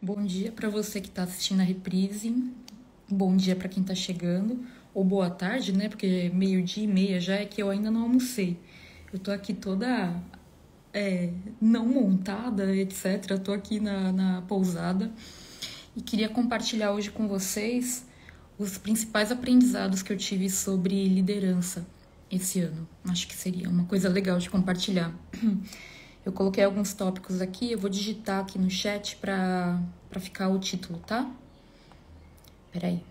Bom dia para você que está assistindo a reprise. Bom dia para quem está chegando. Ou boa tarde, né? Porque meio-dia e meia já é que eu ainda não almocei. Eu tô aqui toda não montada, etc. Tô aqui na pousada e queria compartilhar hoje com vocês os principais aprendizados que eu tive sobre liderança esse ano. Acho que seria uma coisa legal de compartilhar. Eu coloquei alguns tópicos aqui, eu vou digitar aqui no chat para ficar o título, tá? Peraí,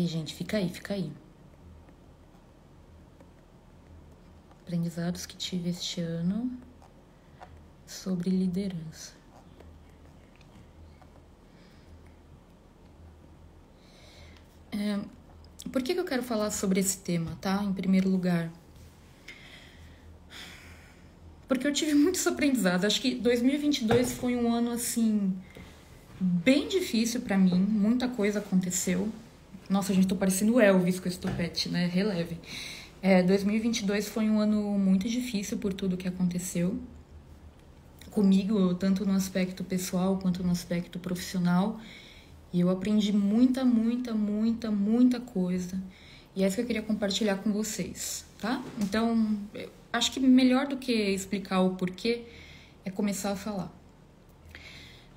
gente, fica aí. Aprendizados que tive este ano sobre liderança. Por que eu quero falar sobre esse tema, tá? Em primeiro lugar, porque eu tive muitos aprendizados. Acho que 2022 foi um ano, assim, bem difícil pra mim. Muita coisa aconteceu. Nossa, gente, tô parecendo o Elvis com esse topete, né? Releve. 2022 foi um ano muito difícil por tudo que aconteceu comigo, tanto no aspecto pessoal quanto no aspecto profissional. E eu aprendi muita coisa. E é isso que eu queria compartilhar com vocês, tá? Então, acho que melhor do que explicar o porquê é começar a falar.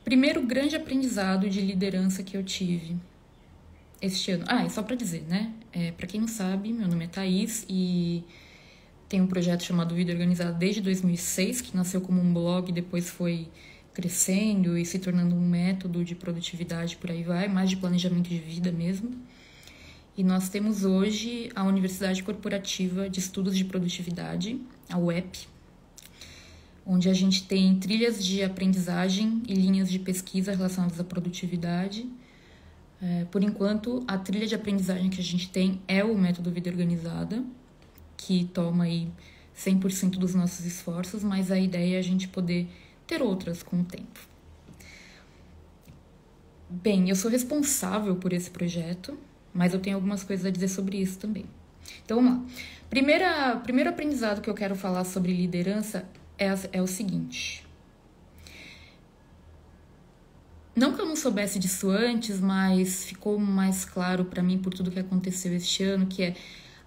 Primeiro grande aprendizado de liderança que eu tive este ano. E só pra dizer, né? Pra quem não sabe, meu nome é Thaís e tem um projeto chamado Vida Organizada desde 2006, que nasceu como um blog e depois foi crescendo e se tornando um método de produtividade, por aí vai, mais de planejamento de vida mesmo. E nós temos hoje a Universidade Corporativa de Estudos de Produtividade, a UEP, onde a gente tem trilhas de aprendizagem e linhas de pesquisa relacionadas à produtividade. Por enquanto, a trilha de aprendizagem que a gente tem é o método Vida Organizada, que toma aí 100% dos nossos esforços, mas a ideia é a gente poder ter outras com o tempo. Bem, eu sou responsável por esse projeto, mas eu tenho algumas coisas a dizer sobre isso também. Então, vamos lá. Primeiro aprendizado que eu quero falar sobre liderança é o seguinte. Não que eu não soubesse disso antes, mas ficou mais claro para mim por tudo que aconteceu este ano, que é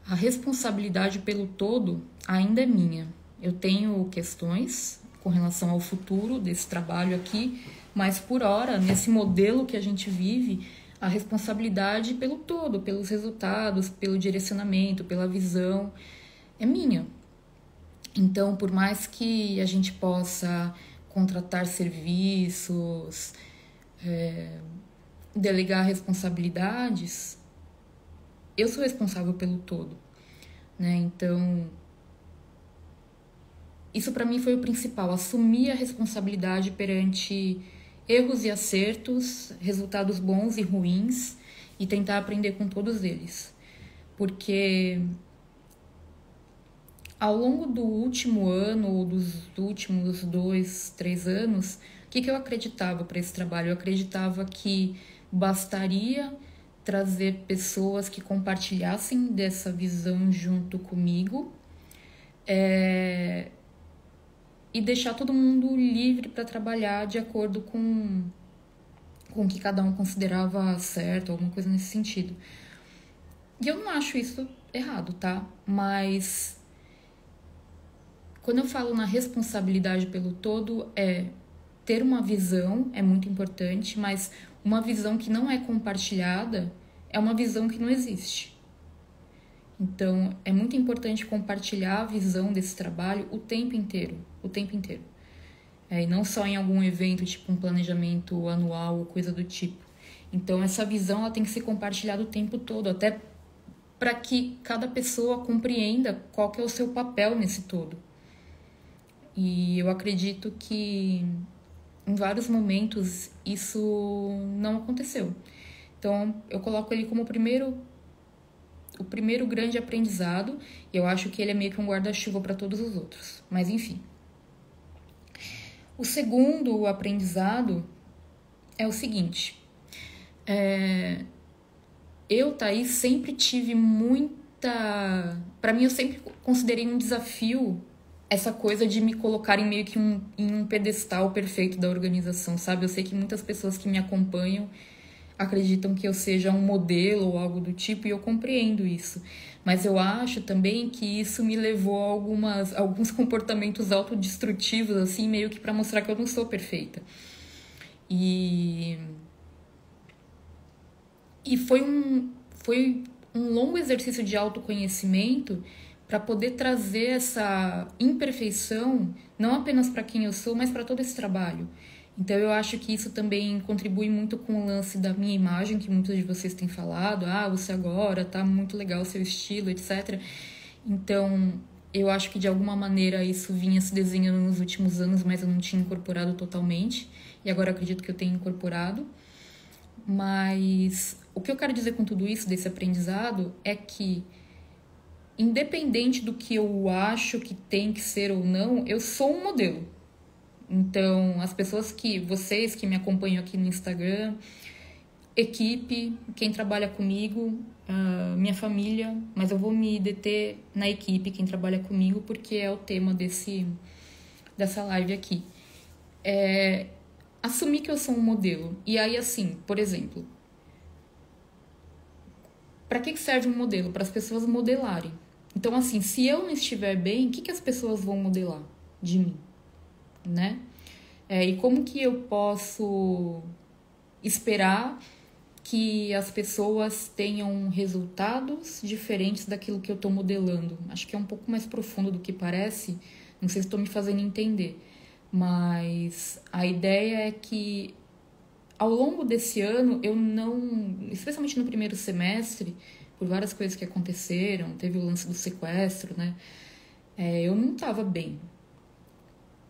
a responsabilidade pelo todo ainda é minha. Eu tenho questões com relação ao futuro desse trabalho aqui, mas por hora, nesse modelo que a gente vive, a responsabilidade pelo todo, pelos resultados, pelo direcionamento, pela visão, é minha. Então, por mais que a gente possa contratar serviços, delegar responsabilidades, eu sou responsável pelo todo, né? Então, isso para mim foi o principal, assumir a responsabilidade perante erros e acertos, resultados bons e ruins, e tentar aprender com todos eles. Porque ao longo do último ano, ou dos últimos 2, 3 anos, o que eu acreditava para esse trabalho? Eu acreditava que bastaria trazer pessoas que compartilhassem dessa visão junto comigo, e deixar todo mundo livre para trabalhar de acordo com o que cada um considerava certo, alguma coisa nesse sentido. E eu não acho isso errado, tá? Mas quando eu falo na responsabilidade pelo todo, ter uma visão é muito importante, mas uma visão que não é compartilhada é uma visão que não existe. Então, é muito importante compartilhar a visão desse trabalho o tempo inteiro. E não só em algum evento, tipo um planejamento anual ou coisa do tipo. Então, essa visão ela tem que ser compartilhada o tempo todo, até para que cada pessoa compreenda qual que é o seu papel nesse todo. E eu acredito que em vários momentos isso não aconteceu. Então, eu coloco ele como o primeiro grande aprendizado, e eu acho que ele é meio que um guarda-chuva para todos os outros. Mas, enfim. O segundo aprendizado é o seguinte. Eu, Thaís, sempre tive muita... Para mim, eu sempre considerei um desafio essa coisa de me colocarem meio que em um pedestal perfeito da organização, sabe? Eu sei que muitas pessoas que me acompanham acreditam que eu seja um modelo ou algo do tipo, e eu compreendo isso. Mas eu acho também que isso me levou a alguns comportamentos autodestrutivos, assim, meio que para mostrar que eu não sou perfeita. E, e foi um longo exercício de autoconhecimento para poder trazer essa imperfeição, não apenas para quem eu sou, mas para todo esse trabalho. Então eu acho que isso também contribui muito com o lance da minha imagem, que muitos de vocês têm falado, você agora tá muito legal o seu estilo, etc. Então eu acho que de alguma maneira isso vinha se desenhando nos últimos anos, mas eu não tinha incorporado totalmente, e agora acredito que eu tenho incorporado. Mas o que eu quero dizer com tudo isso, desse aprendizado, é que independente do que eu acho que tem que ser ou não, eu sou um modelo. Então, vocês que me acompanham aqui no Instagram, equipe, quem trabalha comigo, minha família, mas eu vou me deter na equipe, quem trabalha comigo, porque é o tema dessa live aqui. Assumir que eu sou um modelo. E aí, assim, por exemplo, para que serve um modelo? Para as pessoas modelarem. Então, assim, se eu não estiver bem, o que as pessoas vão modelar de mim, né? E como que eu posso esperar que as pessoas tenham resultados diferentes daquilo que eu estou modelando? Acho que é um pouco mais profundo do que parece, não sei se estou me fazendo entender, mas a ideia é que ao longo desse ano, eu não, especialmente no primeiro semestre, por várias coisas que aconteceram, teve o lance do sequestro, né? Eu não estava bem.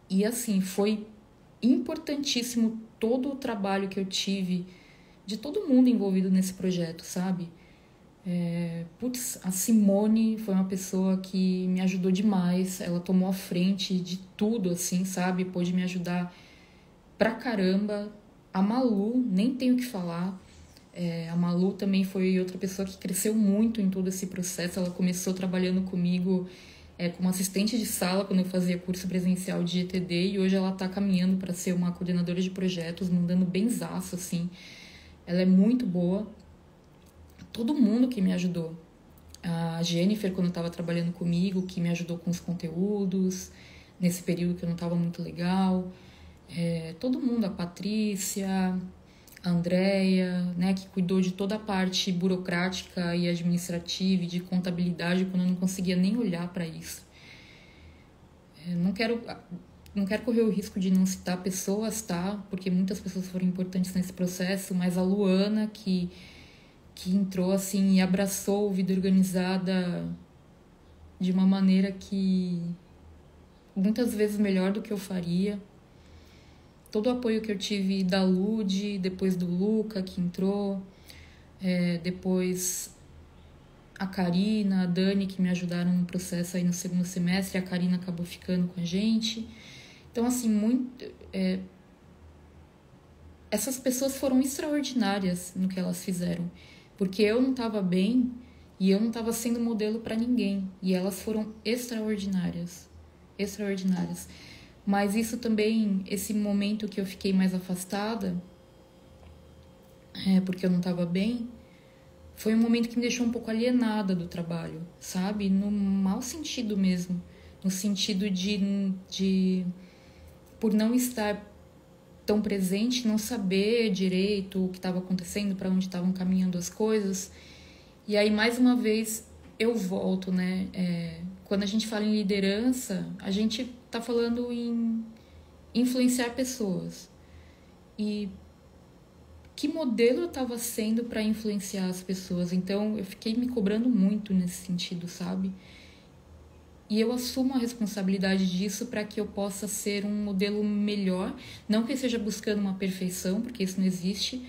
E assim, foi importantíssimo todo o trabalho que eu tive de todo mundo envolvido nesse projeto, sabe? A Simone foi uma pessoa que me ajudou demais, ela tomou a frente de tudo, assim, sabe? Pôde me ajudar pra caramba. A Malu, nem tenho o que falar. A Malu também foi outra pessoa que cresceu muito em todo esse processo. Ela começou trabalhando comigo como assistente de sala quando eu fazia curso presencial de GTD, e hoje ela está caminhando para ser uma coordenadora de projetos, mandando benzaço, assim. Ela é muito boa. Todo mundo que me ajudou. A Jennifer, quando estava trabalhando comigo, que me ajudou com os conteúdos, nesse período que eu não estava muito legal. Todo mundo, a Patrícia, a Andrea, né, que cuidou de toda a parte burocrática e administrativa e de contabilidade quando eu não conseguia nem olhar para isso. Não quero correr o risco de não citar pessoas, tá? Porque muitas pessoas foram importantes nesse processo, mas a Luana, que entrou assim e abraçou o Vida Organizada de uma maneira que muitas vezes melhor do que eu faria. Todo o apoio que eu tive da Lud, depois do Luca, que entrou, depois a Karina, a Dani, que me ajudaram no processo aí no segundo semestre, a Karina acabou ficando com a gente. Então, assim, essas pessoas foram extraordinárias no que elas fizeram, porque eu não estava bem e eu não estava sendo modelo para ninguém, e elas foram extraordinárias, extraordinárias. Mas isso também, esse momento que eu fiquei mais afastada, porque eu não estava bem, foi um momento que me deixou um pouco alienada do trabalho, sabe? No mau sentido mesmo. No sentido de por não estar tão presente, não saber direito o que estava acontecendo, para onde estavam caminhando as coisas. E aí, mais uma vez, eu volto, né? Quando a gente fala em liderança, a gente tá falando em influenciar pessoas. E que modelo eu estava sendo para influenciar as pessoas? Então, eu fiquei me cobrando muito nesse sentido, sabe? E eu assumo a responsabilidade disso para que eu possa ser um modelo melhor. Não que eu esteja buscando uma perfeição, porque isso não existe,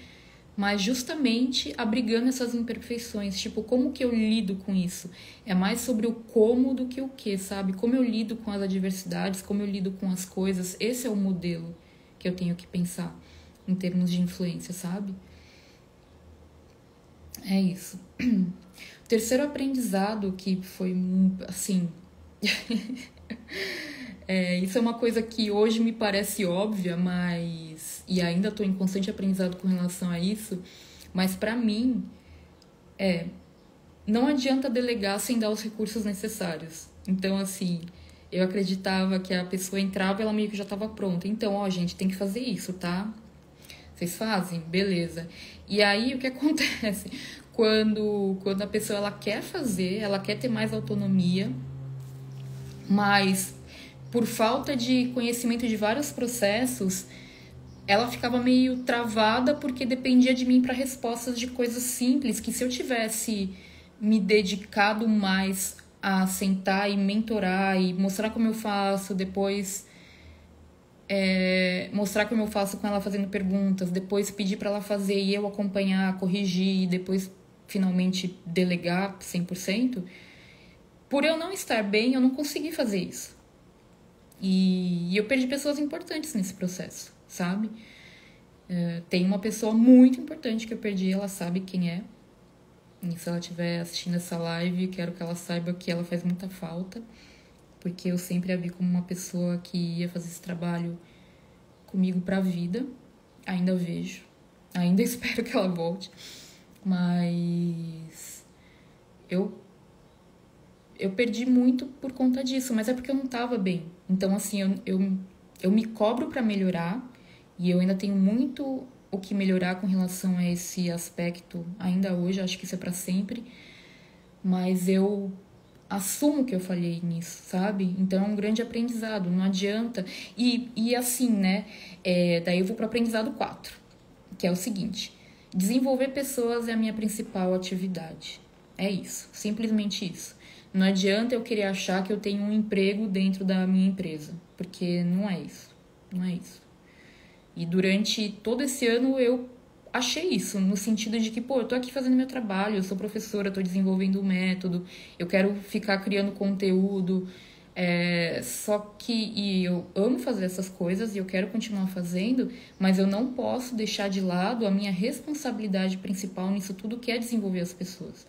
mas justamente abrigando essas imperfeições. Tipo, como que eu lido com isso? É mais sobre o como do que o que, sabe? Como eu lido com as adversidades, como eu lido com as coisas. Esse é o modelo que eu tenho que pensar em termos de influência, sabe? É isso. O terceiro aprendizado que foi, assim... Isso é uma coisa que hoje me parece óbvia, e ainda estou em constante aprendizado com relação a isso, mas para mim, não adianta delegar sem dar os recursos necessários. Então, assim, eu acreditava que a pessoa entrava e ela meio que já estava pronta. Então, ó, gente, tem que fazer isso, tá? Vocês fazem? Beleza. E aí, o que acontece? Quando a pessoa ela quer fazer, ela quer ter mais autonomia, mas por falta de conhecimento de vários processos, ela ficava meio travada porque dependia de mim para respostas de coisas simples, que se eu tivesse me dedicado mais a sentar e mentorar e mostrar como eu faço, depois mostrar como eu faço com ela fazendo perguntas, depois pedir para ela fazer e eu acompanhar, corrigir e depois finalmente delegar 100%, por eu não estar bem, eu não consegui fazer isso. E eu perdi pessoas importantes nesse processo, sabe? Tem uma pessoa muito importante que eu perdi, ela sabe quem é. E se ela estiver assistindo essa live, quero que ela saiba que ela faz muita falta, porque eu sempre a vi como uma pessoa que ia fazer esse trabalho comigo pra vida. Ainda vejo, ainda espero que ela volte, mas eu perdi muito por conta disso, mas é porque eu não tava bem. Então, assim, eu me cobro pra melhorar e eu ainda tenho muito o que melhorar com relação a esse aspecto ainda hoje, acho que isso é pra sempre, mas eu assumo que eu falhei nisso, sabe? Então é um grande aprendizado, não adianta. E assim, né? Daí eu vou pro aprendizado 4, que é o seguinte: desenvolver pessoas é a minha principal atividade. É isso, simplesmente isso. Não adianta eu querer achar que eu tenho um emprego dentro da minha empresa, porque não é isso, não é isso. E durante todo esse ano eu achei isso, no sentido de que, pô, eu tô aqui fazendo meu trabalho, eu sou professora, tô desenvolvendo um método, eu quero ficar criando conteúdo, só que e eu amo fazer essas coisas e eu quero continuar fazendo, mas eu não posso deixar de lado a minha responsabilidade principal nisso tudo, que é desenvolver as pessoas.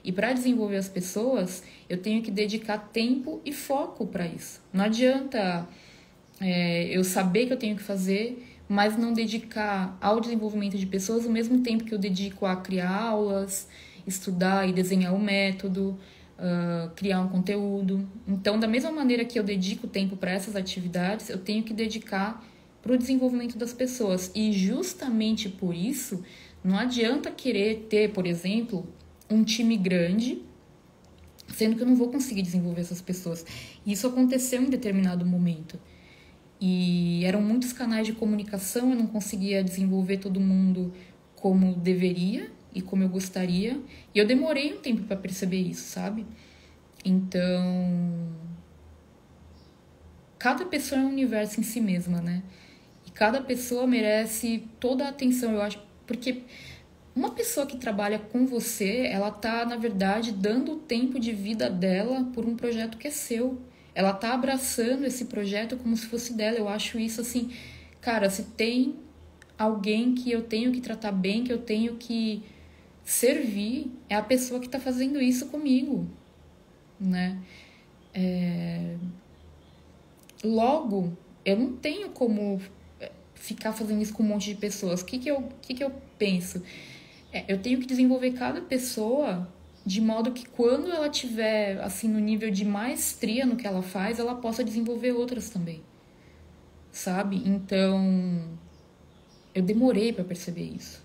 E para desenvolver as pessoas, eu tenho que dedicar tempo e foco para isso. Não adianta eu saber que eu tenho que fazer, mas não dedicar ao desenvolvimento de pessoas o mesmo tempo que eu dedico a criar aulas, estudar e desenhar o método, criar um conteúdo. Então, da mesma maneira que eu dedico tempo para essas atividades, eu tenho que dedicar para o desenvolvimento das pessoas. E justamente por isso, não adianta querer ter, por exemplo, um time grande, sendo que eu não vou conseguir desenvolver essas pessoas. Isso aconteceu em determinado momento. E eram muitos canais de comunicação, eu não conseguia desenvolver todo mundo como deveria e como eu gostaria. E eu demorei um tempo para perceber isso, sabe? Então, cada pessoa é um universo em si mesma, né? E cada pessoa merece toda a atenção, eu acho, porque uma pessoa que trabalha com você, ela tá, na verdade, dando o tempo de vida dela por um projeto que é seu. Ela tá abraçando esse projeto como se fosse dela. Eu acho isso assim, cara, se tem alguém que eu tenho que tratar bem, que eu tenho que servir, é a pessoa que tá fazendo isso comigo, né? Logo, eu não tenho como ficar fazendo isso com um monte de pessoas. O que eu penso? Eu tenho que desenvolver cada pessoa de modo que quando ela tiver assim no nível de maestria no que ela faz, ela possa desenvolver outras também, sabe? Então, eu demorei para perceber isso,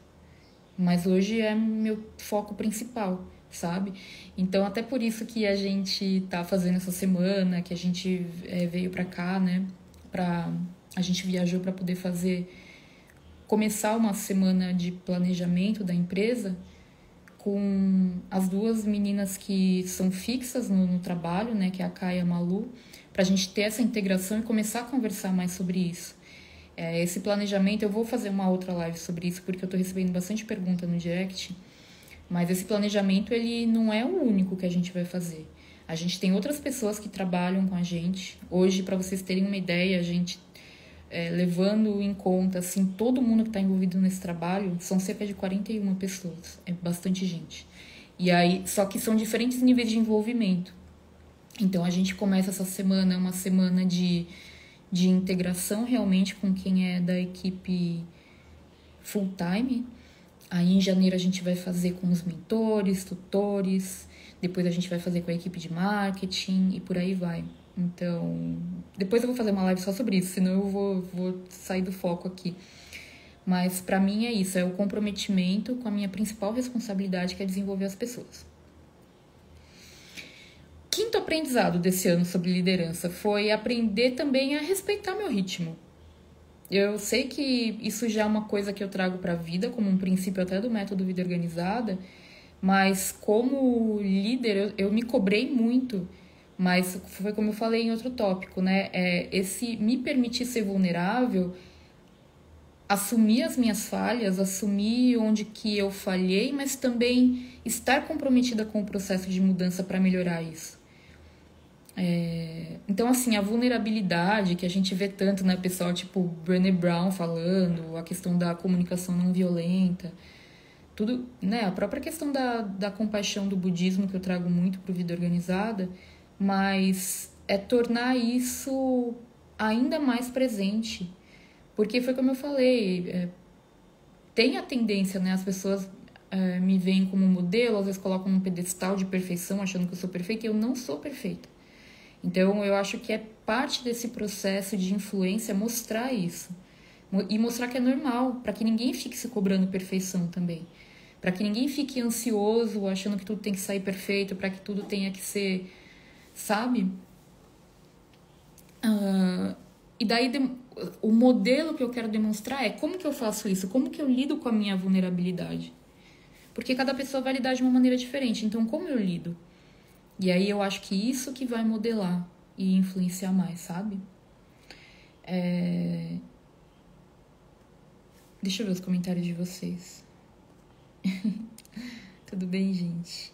mas hoje é meu foco principal, sabe? Então, até por isso que a gente tá fazendo essa semana, que a gente veio para cá, né? A gente viajou para poder começar uma semana de planejamento da empresa com as duas meninas que são fixas no trabalho, né, que é a Kai e a Malu, para a gente ter essa integração e começar a conversar mais sobre isso. Esse planejamento, eu vou fazer uma outra live sobre isso, porque eu estou recebendo bastante pergunta no direct, mas esse planejamento, ele não é o único que a gente vai fazer. A gente tem outras pessoas que trabalham com a gente. Hoje, para vocês terem uma ideia, a gente levando em conta assim, todo mundo que está envolvido nesse trabalho, são cerca de 41 pessoas. É bastante gente. E aí, só que são diferentes níveis de envolvimento. Então, a gente começa essa semana, uma semana de integração realmente com quem é da equipe full time. Aí, em janeiro, a gente vai fazer com os mentores, tutores, depois a gente vai fazer com a equipe de marketing e por aí vai. Então, depois eu vou fazer uma live só sobre isso, senão eu vou sair do foco aqui. Mas pra mim é isso, é o comprometimento com a minha principal responsabilidade, que é desenvolver as pessoas. Quinto aprendizado desse ano sobre liderança foi aprender também a respeitar meu ritmo. Eu sei que isso já é uma coisa que eu trago para a vida, como um princípio até do método Vida Organizada, mas como líder eu me cobrei muito, mas foi como eu falei em outro tópico, né? Esse me permitir ser vulnerável, assumir as minhas falhas, assumir onde que eu falhei, mas também estar comprometida com o processo de mudança para melhorar isso. Então, assim, a vulnerabilidade que a gente vê tanto, né, pessoal, tipo Brené Brown falando, a questão da comunicação não violenta, tudo, né, a própria questão da compaixão do budismo que eu trago muito para o Vida Organizada, mas é tornar isso ainda mais presente. Porque foi como eu falei, tem a tendência, né, as pessoas me veem como um modelo, às vezes colocam um pedestal de perfeição, achando que eu sou perfeita, e eu não sou perfeita. Então, eu acho que é parte desse processo de influência mostrar isso. E mostrar que é normal, para que ninguém fique se cobrando perfeição também. Para que ninguém fique ansioso, achando que tudo tem que sair perfeito, para que tudo tenha que ser, sabe? E daí, o modelo que eu quero demonstrar é como que eu faço isso, como que eu lido com a minha vulnerabilidade. Porque cada pessoa vai lidar de uma maneira diferente, então como eu lido? E aí eu acho que isso que vai modelar e influenciar mais, sabe? Deixa eu ver os comentários de vocês. Tudo bem, gente?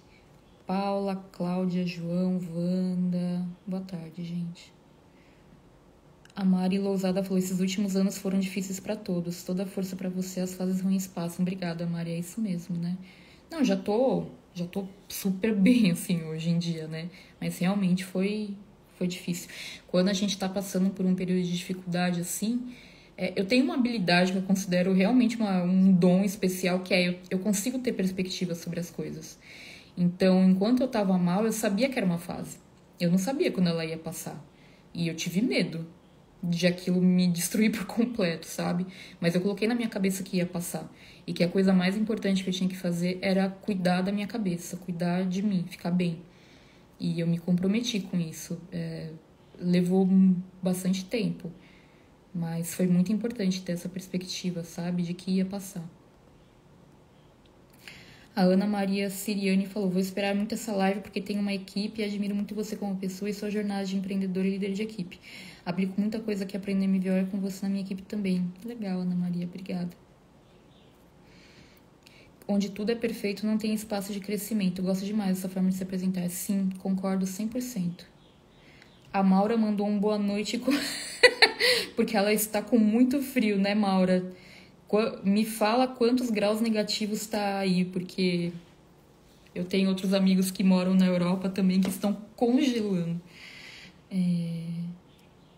Paula, Cláudia, João, Wanda. Boa tarde, gente. A Mari Lousada falou: esses últimos anos foram difíceis pra todos. Toda força pra você, as fases ruins passam. Obrigada, Mari. É isso mesmo, né? Não, já tô super bem, assim, hoje em dia, né? Mas realmente foi difícil. Quando a gente tá passando por um período de dificuldade, assim, eu tenho uma habilidade que eu considero realmente um dom especial, que é eu consigo ter perspectiva sobre as coisas. Então, enquanto eu tava mal, eu sabia que era uma fase. Eu não sabia quando ela ia passar. E eu tive medo de aquilo me destruir por completo, sabe? Mas eu coloquei na minha cabeça que ia passar. E que a coisa mais importante que eu tinha que fazer era cuidar da minha cabeça, cuidar de mim, ficar bem. E eu me comprometi com isso. Levou bastante tempo. Mas foi muito importante ter essa perspectiva, sabe? De que ia passar. A Ana Maria Siriani falou: vou esperar muito essa live porque tenho uma equipe e admiro muito você como pessoa e sua jornada de empreendedor e líder de equipe. Aplico muita coisa que aprendi melhor com você na minha equipe também. Legal, Ana Maria, obrigada. Onde tudo é perfeito, não tem espaço de crescimento. Eu gosto demais dessa forma de se apresentar. Sim, concordo 100%. A Maura mandou um boa noite porque ela está com muito frio, né, Maura? Me fala quantos graus negativos está aí, porque eu tenho outros amigos que moram na Europa também que estão congelando.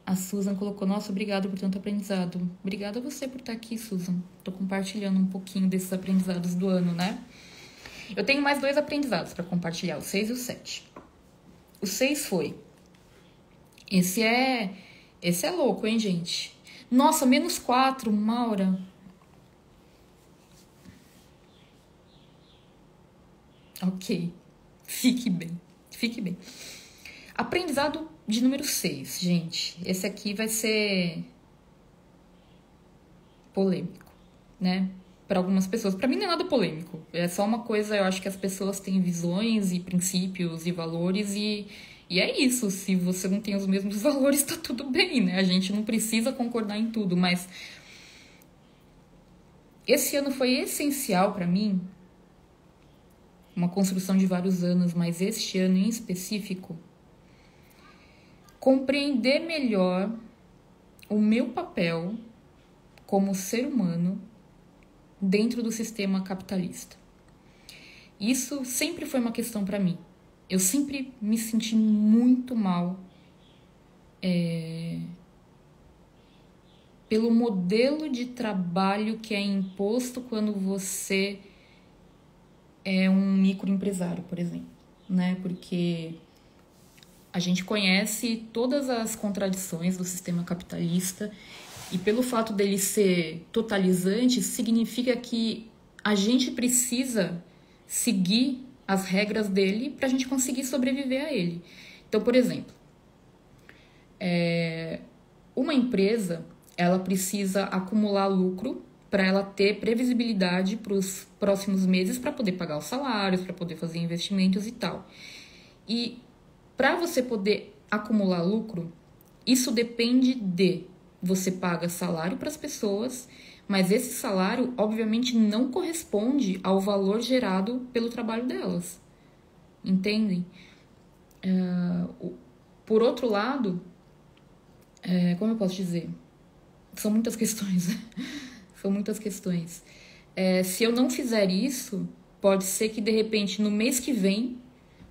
A Susan colocou: nossa, obrigada por tanto aprendizado. Obrigada a você por estar aqui, Susan. Tô compartilhando um pouquinho desses aprendizados do ano, né? Eu tenho mais 2 aprendizados para compartilhar, o 6 e o 7. O 6 foi: Esse é louco, hein, gente? Nossa, -4, Maura. Ok. Fique bem. Fique bem. Aprendizado de número 6, gente. Esse aqui vai ser polêmico, né? Para algumas pessoas. Para mim não é nada polêmico. É só uma coisa, eu acho que as pessoas têm visões e princípios e valores e é isso. Se você não tem os mesmos valores, tá tudo bem, né? A gente não precisa concordar em tudo, mas esse ano foi essencial para mim, uma construção de vários anos, mas este ano em específico, compreender melhor o meu papel como ser humano dentro do sistema capitalista. Isso sempre foi uma questão para mim. Eu sempre me senti muito mal pelo modelo de trabalho que é imposto quando você é um microempresário, por exemplo, né? Porque a gente conhece todas as contradições do sistema capitalista e pelo fato dele ser totalizante, significa que a gente precisa seguir as regras dele para a gente conseguir sobreviver a ele. Então, por exemplo, uma empresa, ela precisa acumular lucro para ela ter previsibilidade para os próximos meses para poder pagar os salários, para poder fazer investimentos e tal. E para você poder acumular lucro, isso depende de você paga salário para as pessoas, mas esse salário obviamente não corresponde ao valor gerado pelo trabalho delas. Entendem? Por outro lado, como eu posso dizer? São muitas questões. São muitas questões. Se eu não fizer isso, pode ser que de repente no mês que vem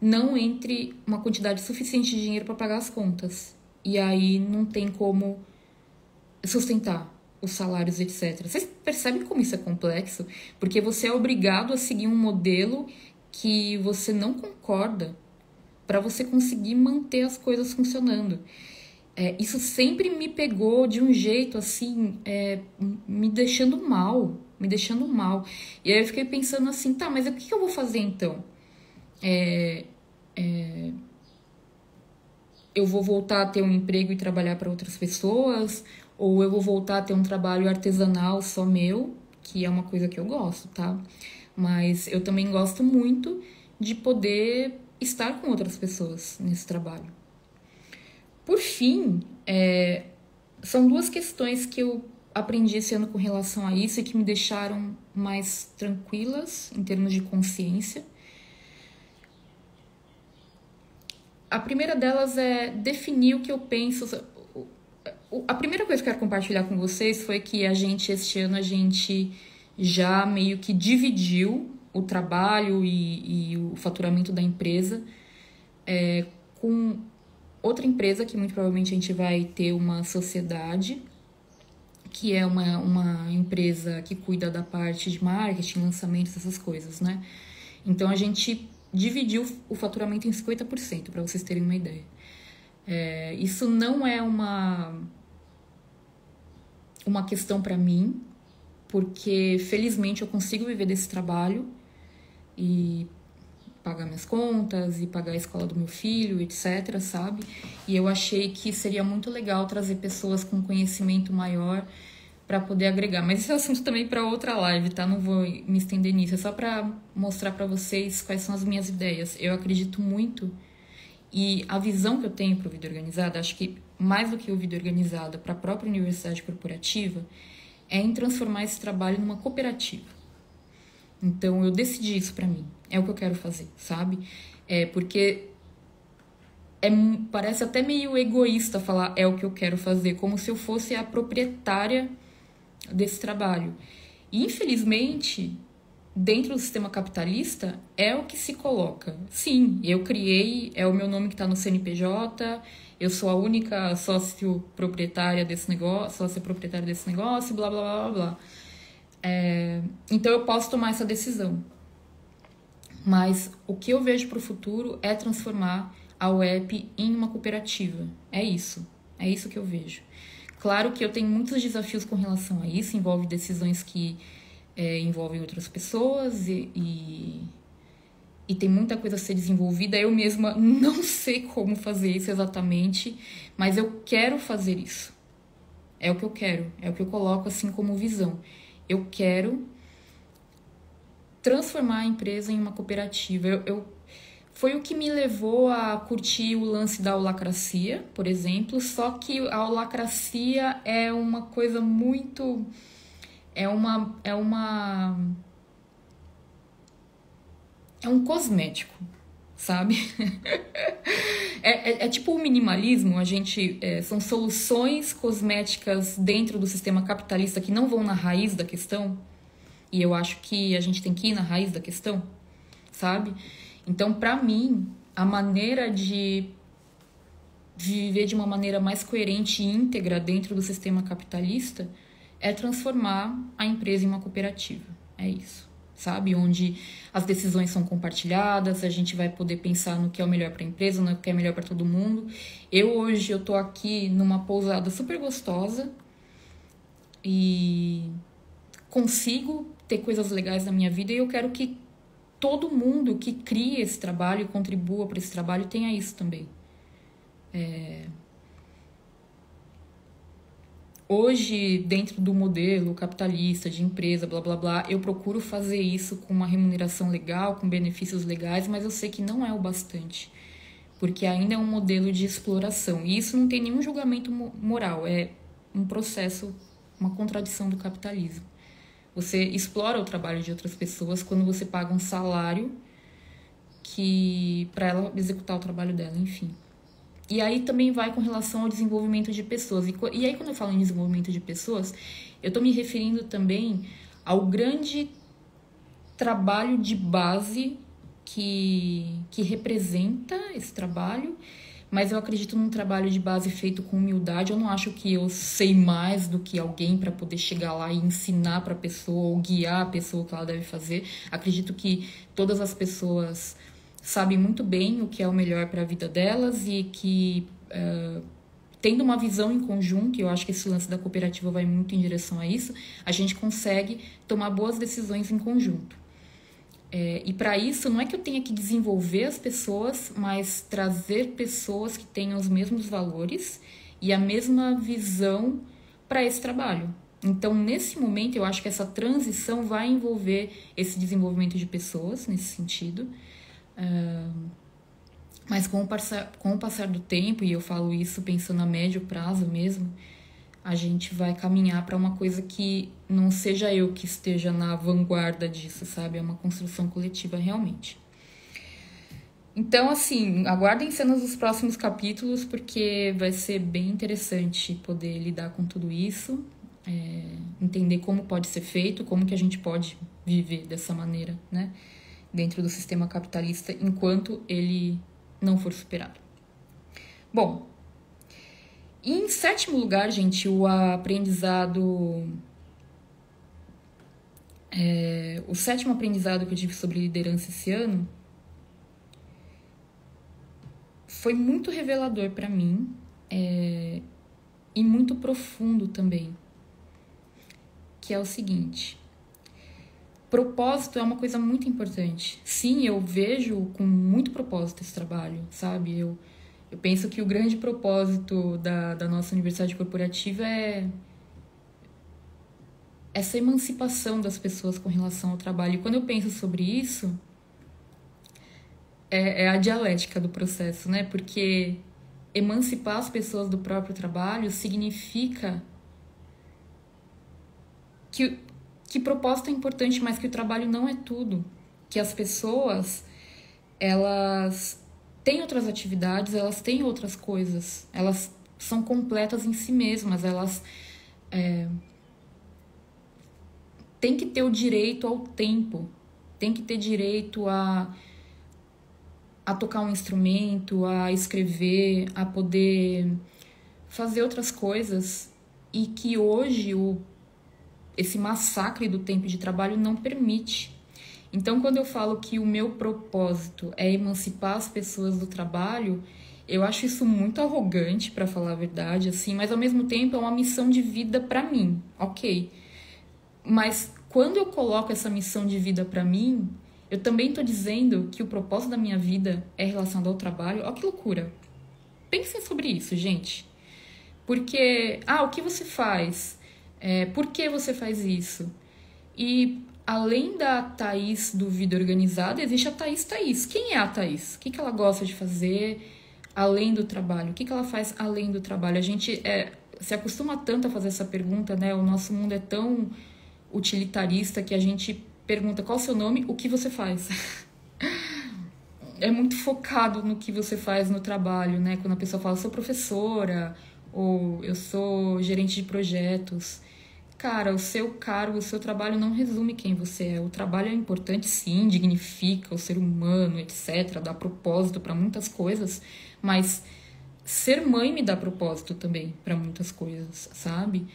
não entre uma quantidade suficiente de dinheiro para pagar as contas. E aí não tem como sustentar os salários, etc. Vocês percebem como isso é complexo? Porque você é obrigado a seguir um modelo que você não concorda para você conseguir manter as coisas funcionando. Isso sempre me pegou de um jeito assim, me deixando mal, me deixando mal. E aí eu fiquei pensando assim, tá, mas o que eu vou fazer então? Eu vou voltar a ter um emprego e trabalhar para outras pessoas? Ou eu vou voltar a ter um trabalho artesanal só meu, que é uma coisa que eu gosto, tá? Mas eu também gosto muito de poder estar com outras pessoas nesse trabalho. Por fim, são duas questões que eu aprendi esse ano com relação a isso e que me deixaram mais tranquilas em termos de consciência. A primeira delas é definir o que eu penso. A primeira coisa que eu quero compartilhar com vocês foi que este ano, a gente já meio que dividiu o trabalho e o faturamento da empresa com outra empresa, que muito provavelmente a gente vai ter uma sociedade, que é uma empresa que cuida da parte de marketing, lançamentos, essas coisas, né? Então, a gente dividiu o faturamento em 50%, para vocês terem uma ideia. Isso não é uma questão para mim, porque felizmente eu consigo viver desse trabalho e pagar minhas contas e pagar a escola do meu filho, etc, sabe? E eu achei que seria muito legal trazer pessoas com conhecimento maior para poder agregar. Mas esse é assunto também para outra live, tá? Não vou me estender nisso. É só para mostrar para vocês quais são as minhas ideias. Eu acredito muito e a visão que eu tenho para o Vida Organizada, acho que mais do que o Vida Organizada para a própria universidade corporativa, é em transformar esse trabalho numa cooperativa. Então, eu decidi isso para mim. É o que eu quero fazer, sabe? Porque parece até meio egoísta falar é o que eu quero fazer, como se eu fosse a proprietária desse trabalho. E, infelizmente, dentro do sistema capitalista, é o que se coloca. Sim, eu criei, é o meu nome que está no CNPJ, eu sou a única sócio-proprietária desse negócio, blá, blá, blá, blá, blá. Então, eu posso tomar essa decisão. Mas o que eu vejo para o futuro é transformar a UEP em uma cooperativa. É isso que eu vejo. Claro que eu tenho muitos desafios com relação a isso, envolve decisões que envolvem outras pessoas e tem muita coisa a ser desenvolvida. Eu mesma não sei como fazer isso exatamente, mas eu quero fazer isso. É o que eu quero, é o que eu coloco assim como visão. Eu quero transformar a empresa em uma cooperativa. Foi o que me levou a curtir o lance da holacracia, por exemplo, só que a holacracia é uma coisa muito... É um cosmético, sabe? É tipo o minimalismo, são soluções cosméticas dentro do sistema capitalista que não vão na raiz da questão, e eu acho que a gente tem que ir na raiz da questão, sabe? Então, pra mim, a maneira de viver de uma maneira mais coerente e íntegra dentro do sistema capitalista é transformar a empresa em uma cooperativa. É isso, sabe? Onde as decisões são compartilhadas, a gente vai poder pensar no que é o melhor para a empresa, no que é melhor para todo mundo. Hoje eu tô aqui numa pousada super gostosa e consigo ter coisas legais na minha vida, e eu quero que todo mundo que cria esse trabalho e contribua para esse trabalho tenha isso também. Hoje, dentro do modelo capitalista de empresa, blá blá blá, eu procuro fazer isso com uma remuneração legal, com benefícios legais, mas eu sei que não é o bastante, porque ainda é um modelo de exploração. E isso não tem nenhum julgamento moral, é um processo, uma contradição do capitalismo. Você explora o trabalho de outras pessoas quando você paga um salário para ela executar o trabalho dela, enfim. E aí também vai com relação ao desenvolvimento de pessoas. E aí, quando eu falo em desenvolvimento de pessoas, eu estou me referindo também ao grande trabalho de base que representa esse trabalho, mas eu acredito num trabalho de base feito com humildade. Eu não acho que eu sei mais do que alguém para poder chegar lá e ensinar para a pessoa ou guiar a pessoa o que ela deve fazer. Acredito que todas as pessoas sabem muito bem o que é o melhor para a vida delas e que, tendo uma visão em conjunto, e eu acho que esse lance da cooperativa vai muito em direção a isso, a gente consegue tomar boas decisões em conjunto. E para isso, não é que eu tenha que desenvolver as pessoas, mas trazer pessoas que tenham os mesmos valores e a mesma visão para esse trabalho. Então, nesse momento, eu acho que essa transição vai envolver esse desenvolvimento de pessoas, nesse sentido. Mas com o passar do tempo, e eu falo isso pensando a médio prazo mesmo, a gente vai caminhar para uma coisa que não seja eu que esteja na vanguarda disso, sabe? É uma construção coletiva realmente. Então, assim, aguardem cenas dos próximos capítulos, porque vai ser bem interessante poder lidar com tudo isso, entender como pode ser feito, como que a gente pode viver dessa maneira, né? Dentro do sistema capitalista, enquanto ele não for superado. Bom, em sétimo lugar, gente, o sétimo aprendizado que eu tive sobre liderança esse ano foi muito revelador para mim, e muito profundo também, que é o seguinte: propósito é uma coisa muito importante. Sim, eu vejo com muito propósito esse trabalho, sabe? Eu penso que o grande propósito da nossa universidade corporativa é essa emancipação das pessoas com relação ao trabalho. E quando eu penso sobre isso, é a dialética do processo, né? Porque emancipar as pessoas do próprio trabalho significa que propósito é importante, mas que o trabalho não é tudo. Que as pessoas, elas têm outras atividades, elas têm outras coisas. Elas são completas em si mesmas. Elas têm que ter o direito ao tempo. Têm que ter direito a tocar um instrumento, a escrever, a poder fazer outras coisas. E que hoje esse massacre do tempo de trabalho não permite. Então, quando eu falo que o meu propósito é emancipar as pessoas do trabalho, eu acho isso muito arrogante, para falar a verdade, assim, mas ao mesmo tempo é uma missão de vida para mim, ok. Mas quando eu coloco essa missão de vida para mim, eu também estou dizendo que o propósito da minha vida é relacionado ao trabalho. Olha que loucura. Pensem sobre isso, gente. Porque, o que você faz? Por que você faz isso? E além da Thaís do Vida Organizada, existe a Thaís. Quem é a Thaís? O que ela gosta de fazer além do trabalho? O que ela faz além do trabalho? A gente se acostuma tanto a fazer essa pergunta, né? O nosso mundo é tão utilitarista que a gente pergunta qual é o seu nome, o que você faz. É muito focado no que você faz no trabalho, né? Quando a pessoa fala, sou professora, ou eu sou gerente de projetos. cara, o seu cargo, o seu trabalho não resume quem você é. O trabalho é importante, sim, dignifica o ser humano, etc. Dá propósito para muitas coisas, mas ser mãe me dá propósito também para muitas coisas, sabe?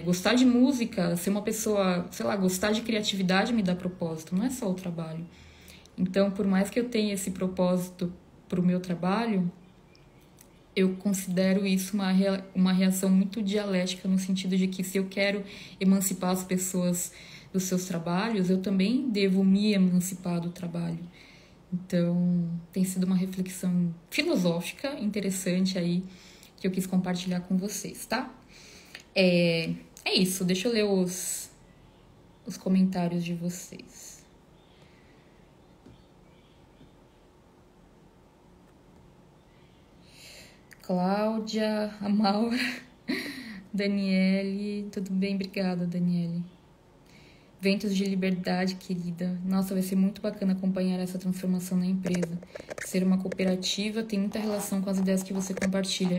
Gostar de música, ser uma pessoa, sei lá, gostar de criatividade me dá propósito, não é só o trabalho. Então, por mais que eu tenha esse propósito para o meu trabalho, eu considero isso uma reação muito dialética, no sentido de que se eu quero emancipar as pessoas dos seus trabalhos, eu também devo me emancipar do trabalho. Então, tem sido uma reflexão filosófica interessante aí que eu quis compartilhar com vocês, tá? É isso, deixa eu ler os comentários de vocês. Cláudia, a Maura, Daniele, tudo bem? Obrigada, Daniele. Ventos de liberdade, querida. Nossa, vai ser muito bacana acompanhar essa transformação na empresa. Ser uma cooperativa tem muita relação com as ideias que você compartilha.